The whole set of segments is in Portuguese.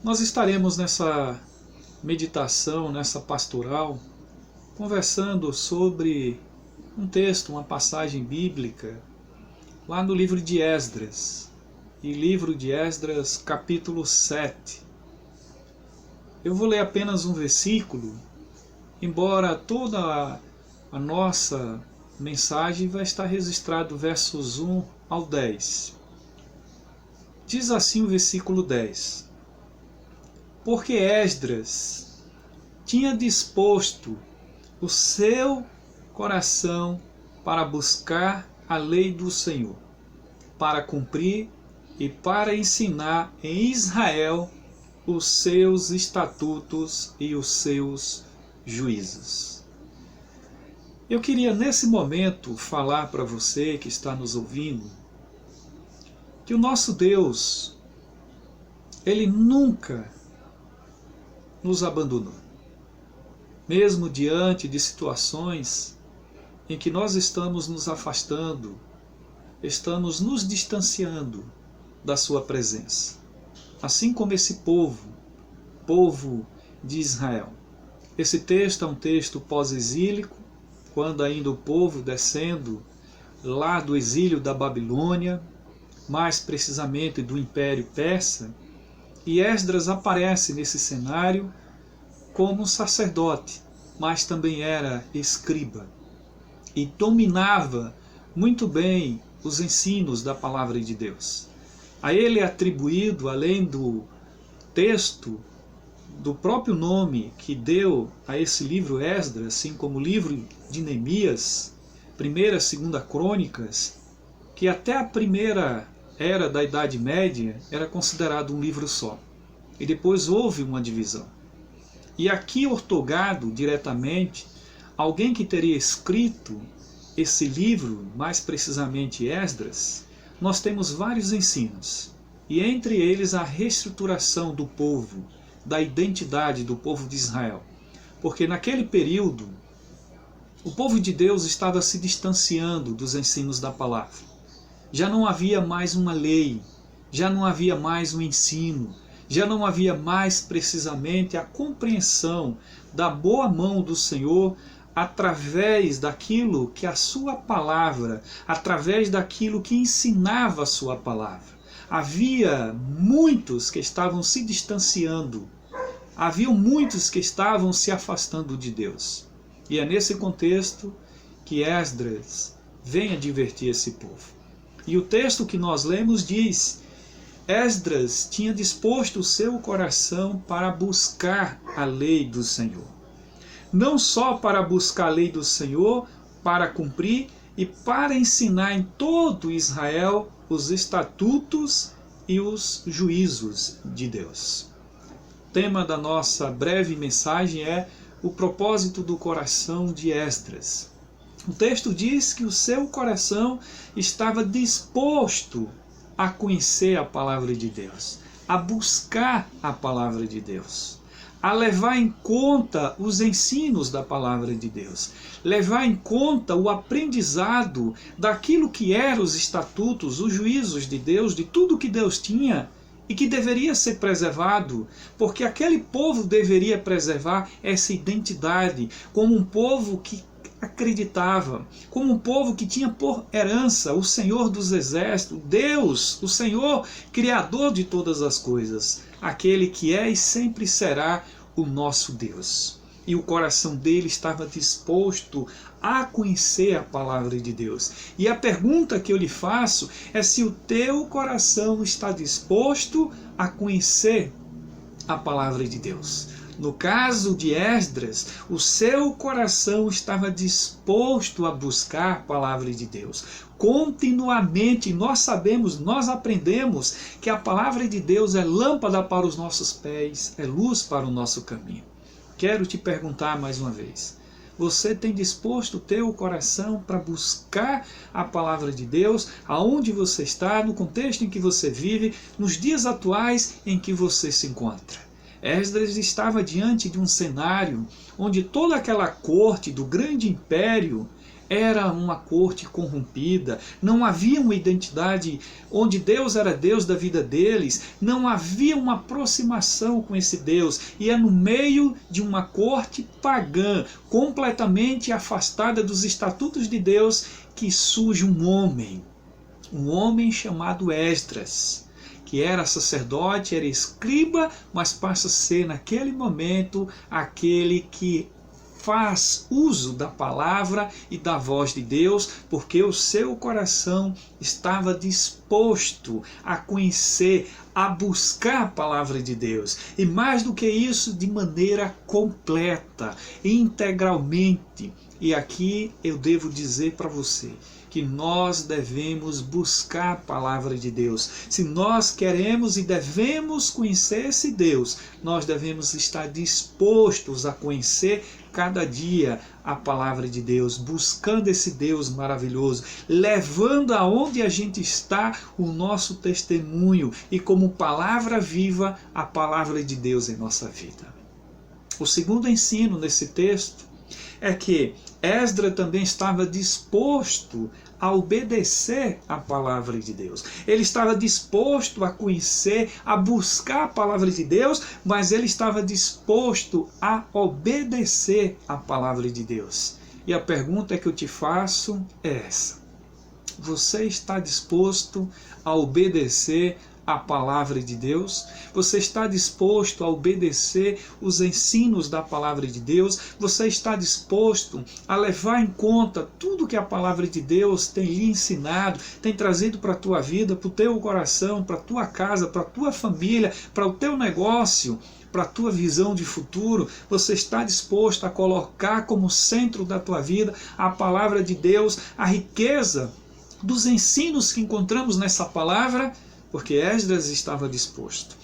Nós estaremos nessa meditação, nessa pastoral, conversando sobre um texto, uma passagem bíblica, lá no livro de Esdras, e livro de Esdras, capítulo 7. Eu vou ler apenas um versículo, embora toda a nossa mensagem vai estar registrado versos 1 ao 10. Diz assim o versículo 10: Porque Esdras tinha disposto o seu coração para buscar a lei do Senhor, para cumprir e para ensinar em Israel os seus estatutos e os seus juízos. Eu queria nesse momento falar para você que está nos ouvindo que o nosso Deus, Ele nunca nos abandonou. Mesmo diante de situações em que nós estamos nos afastando, estamos nos distanciando da sua presença. Assim como esse povo de Israel. Esse texto é um texto pós-exílico, quando ainda o povo descendo lá do exílio da Babilônia, mais precisamente do Império Persa, e Esdras aparece nesse cenário como sacerdote, mas também era escriba e dominava muito bem os ensinos da palavra de Deus. A ele é atribuído, além do texto, do próprio nome que deu a esse livro Esdras, assim como o livro de Neemias, 1ª e 2ª Crônicas, que até a primeira era da Idade Média era considerado um livro só. E depois houve uma divisão. E aqui ortogado diretamente, alguém que teria escrito esse livro, mais precisamente Esdras, nós temos vários ensinos. E entre eles a reestruturação do povo, da identidade do povo de Israel. Porque naquele período, o povo de Deus estava se distanciando dos ensinos da palavra. Já não havia mais uma lei, já não havia mais um ensino, já não havia mais precisamente a compreensão da boa mão do Senhor através daquilo que a sua palavra, através daquilo que ensinava a sua palavra. Havia muitos que estavam se distanciando, haviam muitos que estavam se afastando de Deus. E é nesse contexto que Esdras vem advertir esse povo. E o texto que nós lemos diz: Esdras tinha disposto o seu coração para buscar a lei do Senhor. Não só para buscar a lei do Senhor, para cumprir e para ensinar em todo Israel os estatutos e os juízos de Deus. O tema da nossa breve mensagem é o propósito do coração de Esdras. O texto diz que o seu coração estava disposto a conhecer a palavra de Deus, a buscar a palavra de Deus, a levar em conta os ensinos da palavra de Deus, levar em conta o aprendizado daquilo que eram os estatutos, os juízos de Deus, de tudo que Deus tinha e que deveria ser preservado, porque aquele povo deveria preservar essa identidade como um povo que acreditava, como um povo que tinha por herança o Senhor dos Exércitos, Deus, o Senhor Criador de todas as coisas, aquele que é e sempre será o nosso Deus. E o coração dele estava disposto a conhecer a palavra de Deus. E a pergunta que eu lhe faço é se o teu coração está disposto a conhecer a palavra de Deus. No caso de Esdras, o seu coração estava disposto a buscar a palavra de Deus. Continuamente nós sabemos, nós aprendemos que a palavra de Deus é lâmpada para os nossos pés, é luz para o nosso caminho. Quero te perguntar mais uma vez, você tem disposto o teu coração para buscar a palavra de Deus, aonde você está, no contexto em que você vive, nos dias atuais em que você se encontra? Esdras estava diante de um cenário onde toda aquela corte do grande império Era uma corte corrompida, não havia uma identidade onde Deus era Deus da vida deles, não havia uma aproximação com esse Deus, e é no meio de uma corte pagã, completamente afastada dos estatutos de Deus, que surge um homem chamado Esdras, que era sacerdote, era escriba, mas passa a ser naquele momento aquele que faz uso da palavra e da voz de Deus, porque o seu coração estava disposto a conhecer, a buscar a palavra de Deus. E mais do que isso, de maneira completa, integralmente. E aqui eu devo dizer para você que nós devemos buscar a palavra de Deus. Se nós queremos e devemos conhecer esse Deus, nós devemos estar dispostos a conhecer cada dia a palavra de Deus, buscando esse Deus maravilhoso, levando aonde a gente está o nosso testemunho e como palavra viva a palavra de Deus em nossa vida. O segundo ensino nesse texto é que Esdras também estava disposto a obedecer a palavra de Deus. Ele estava disposto a conhecer, a buscar a palavra de Deus, mas ele estava disposto a obedecer a palavra de Deus. E a pergunta que eu te faço é essa: você está disposto a obedecer a palavra de Deus? Você está disposto a obedecer os ensinos da palavra de Deus? Você está disposto a levar em conta tudo que a palavra de Deus tem lhe ensinado, tem trazido para a tua vida, para o teu coração, para a tua casa, para a tua família, para o teu negócio, para a tua visão de futuro? Você está disposto a colocar como centro da tua vida a palavra de Deus, a riqueza dos ensinos que encontramos nessa palavra? Porque Esdras estava disposto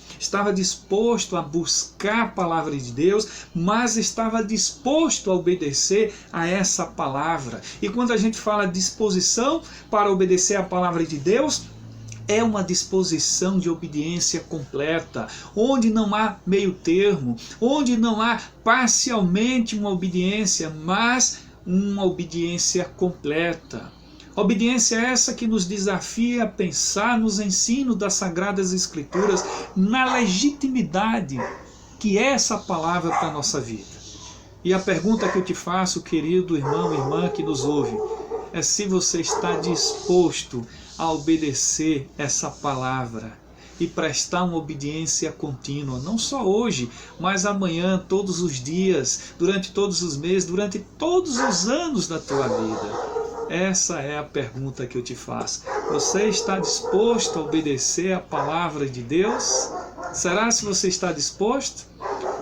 a buscar a palavra de Deus, mas estava disposto a obedecer a essa palavra. E quando a gente fala disposição para obedecer a palavra de Deus, é uma disposição de obediência completa, onde não há meio termo, onde não há parcialmente uma obediência, mas uma obediência completa. Obediência essa que nos desafia a pensar nos ensinos das Sagradas Escrituras, na legitimidade que é essa palavra para a nossa vida. E a pergunta que eu te faço, querido irmão e irmã que nos ouve, é se você está disposto a obedecer essa palavra e prestar uma obediência contínua, não só hoje, mas amanhã, todos os dias, durante todos os meses, durante todos os anos da tua vida. Essa é a pergunta que eu te faço. Você está disposto a obedecer a palavra de Deus? Será se você está disposto?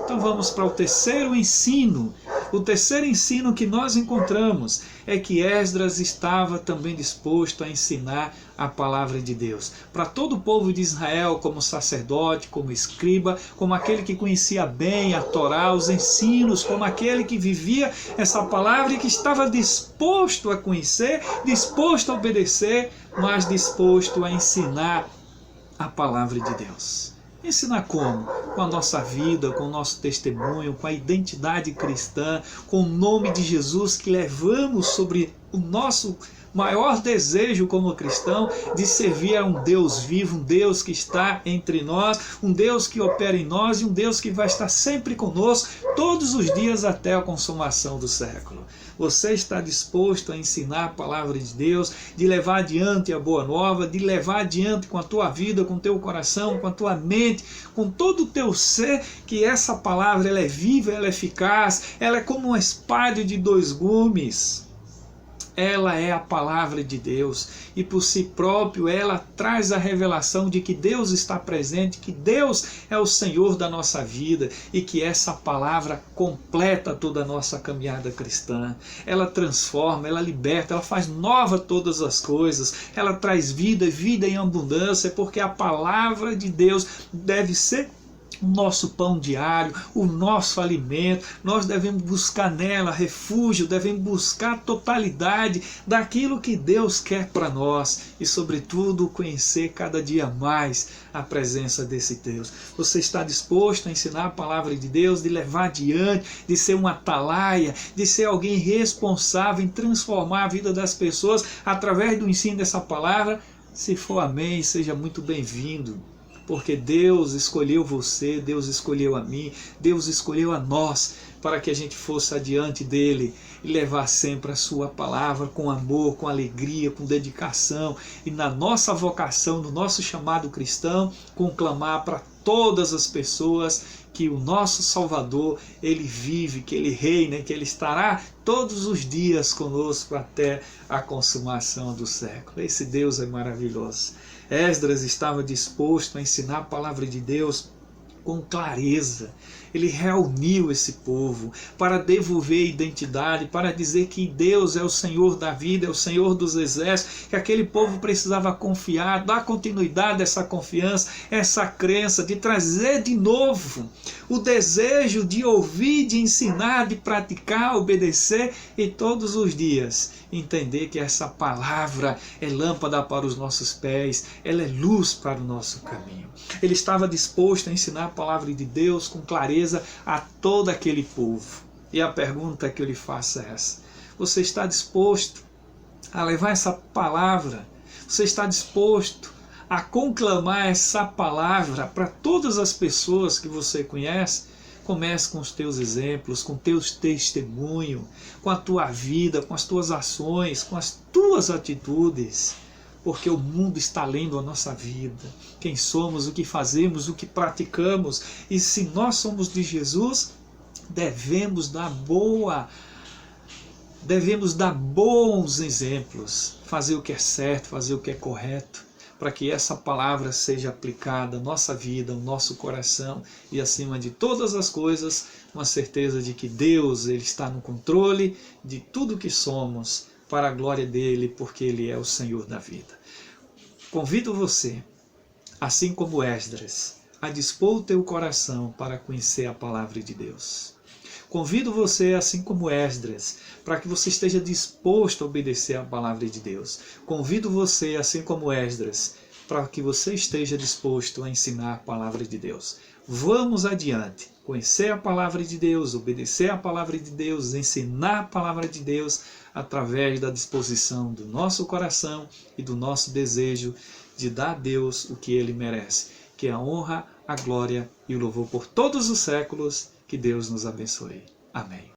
Então vamos para o terceiro ensino. O terceiro ensino que nós encontramos é que Esdras estava também disposto a ensinar a palavra de Deus para todo o povo de Israel, como sacerdote, como escriba, como aquele que conhecia bem a Torá, os ensinos, como aquele que vivia essa palavra e que estava disposto a conhecer, disposto a obedecer, mas disposto a ensinar a palavra de Deus. Ensinar como? Com a nossa vida, com o nosso testemunho, com a identidade cristã, com o nome de Jesus que levamos sobre o nosso maior desejo como cristão, de servir a um Deus vivo, um Deus que está entre nós, um Deus que opera em nós e um Deus que vai estar sempre conosco todos os dias até a consumação do século. Você está disposto a ensinar a palavra de Deus, de levar adiante a boa nova, de levar adiante com a tua vida, com o teu coração, com a tua mente, com todo o teu ser, que essa palavra ela é viva, ela é eficaz, ela é como uma espada de dois gumes. Ela é a palavra de Deus e por si próprio ela traz a revelação de que Deus está presente, que Deus é o Senhor da nossa vida e que essa palavra completa toda a nossa caminhada cristã. Ela transforma, ela liberta, ela faz nova todas as coisas, ela traz vida, vida em abundância, porque a palavra de Deus deve ser o nosso pão diário, o nosso alimento. Nós devemos buscar nela refúgio, devemos buscar a totalidade daquilo que Deus quer para nós e, sobretudo, conhecer cada dia mais a presença desse Deus. Você está disposto a ensinar a palavra de Deus, de levar adiante, de ser um atalaia, de ser alguém responsável em transformar a vida das pessoas através do ensino dessa palavra? Se for amém, seja muito bem-vindo. Porque Deus escolheu você, Deus escolheu a mim, Deus escolheu a nós para que a gente fosse adiante dele e levar sempre a sua palavra com amor, com alegria, com dedicação e na nossa vocação, no nosso chamado cristão, conclamar para todas as pessoas que o nosso Salvador, ele vive, que ele reina, que ele estará todos os dias conosco até a consumação do século. Esse Deus é maravilhoso. Esdras estava disposto a ensinar a palavra de Deus com clareza. Ele reuniu esse povo para devolver a identidade, para dizer que Deus é o Senhor da vida, é o Senhor dos exércitos, que aquele povo precisava confiar, dar continuidade a essa confiança, essa crença, de trazer de novo o desejo de ouvir, de ensinar, de praticar, obedecer e todos os dias entender que essa palavra é lâmpada para os nossos pés, ela é luz para o nosso caminho. Ele estava disposto a ensinar a palavra de Deus com clareza a todo aquele povo. E a pergunta que eu lhe faço é essa: você está disposto a levar essa palavra? Você está disposto a conclamar essa palavra para todas as pessoas que você conhece? Comece com os teus exemplos, com teus testemunhos, com a tua vida, com as tuas ações, com as tuas atitudes. Porque o mundo está lendo a nossa vida, quem somos, o que fazemos, o que praticamos. E se nós somos de Jesus, devemos dar bons exemplos, fazer o que é certo, fazer o que é correto, para que essa palavra seja aplicada à nossa vida, ao nosso coração e, acima de todas as coisas, uma certeza de que Deus, ele está no controle de tudo que somos, para a glória dele, porque ele é o Senhor da vida. Convido você, assim como Esdras, a dispor o teu coração para conhecer a palavra de Deus. Convido você, assim como Esdras, para que você esteja disposto a obedecer a palavra de Deus. Convido você, assim como Esdras, para que você esteja disposto a ensinar a palavra de Deus. Vamos adiante, conhecer a palavra de Deus, obedecer a palavra de Deus, ensinar a palavra de Deus através da disposição do nosso coração e do nosso desejo de dar a Deus o que ele merece, que é a honra, a glória e o louvor por todos os séculos. Que Deus nos abençoe. Amém.